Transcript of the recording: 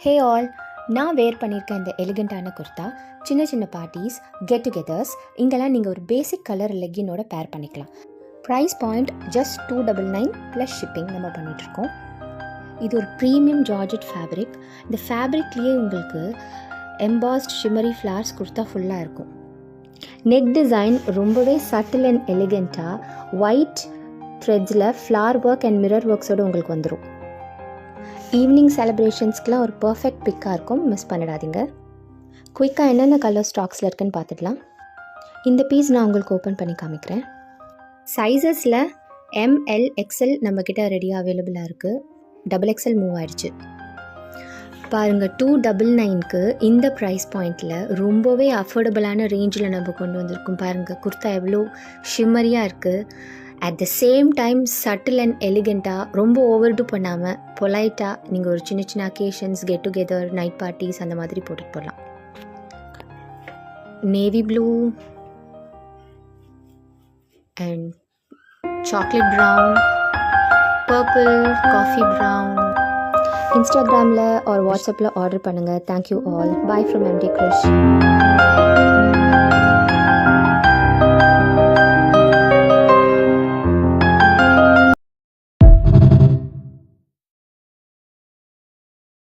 Hey all, நான் வேர் பண்ணியிருக்க இந்த எலிகண்ட்டான குர்த்தா சின்ன சின்ன பார்ட்டிஸ், கெட் டுகெதர்ஸ் இங்கெல்லாம் நீங்கள் ஒரு பேசிக் கலர் லெக்கினோட பேர் பண்ணிக்கலாம். Price point just $299 plus shipping நம்ம பண்ணிகிட்ருக்கோம். இது ஒரு ப்ரீமியம் ஜார்ஜெட் ஃபேப்ரிக். இந்த ஃபேப்ரிக்லேயே உங்களுக்கு எம்பாஸ்ட் ஷிமரி ஃப்ளார்ஸ் குர்த்தா ஃபுல்லாக இருக்கும். நெக் டிசைன் ரொம்பவே சட்டில் அண்ட் எலிகண்ட்டாக ஒயிட் த்ரெட்ஸில் ஃப்ளார் ஒர்க் அண்ட் மிரர் ஒர்க்ஸோடு உங்களுக்கு வந்துடும். ஈவினிங் செலிப்ரேஷன்ஸ்க்கெலாம் ஒரு பர்ஃபெக்ட் பிக்காக இருக்கும், மிஸ் பண்ணிடாதீங்க. குயிக்காக என்னென்ன கலர் ஸ்டாக்ஸில் இருக்குன்னு பார்த்துடலாம். இந்த பீஸ் நான் உங்களுக்கு ஓப்பன் பண்ணி காமிக்கிறேன். சைஸஸில் ML XL நம்மக்கிட்ட ரெடியாக அவைலபிளாக இருக்குது. XXL மூவ் ஆயிடுச்சு பாருங்கள். $299க்கு இந்த ப்ரைஸ் பாயிண்டில் ரொம்பவே அஃபோர்டபுளான ரேஞ்சில் நம்ம கொண்டு வந்திருக்கோம். பாருங்கள், குர்த்தா எவ்வளோ ஷிம்மரியாக இருக்குது. At the same time subtle and எலிகண்ட்டாக, ரொம்ப ஓவர்டு பண்ணாமல் பொலைட்டாக நீங்கள் ஒரு சின்ன சின்ன occasions, get together, night parties அந்த மாதிரி போட்டுட்டு போகலாம். Navy blue and chocolate brown, purple, coffee brown. இன்ஸ்டாகிராமில் ஒரு வாட்ஸ்அப்பில் ஆர்டர் பண்ணுங்கள். Thank you all. Bye from MD Krish.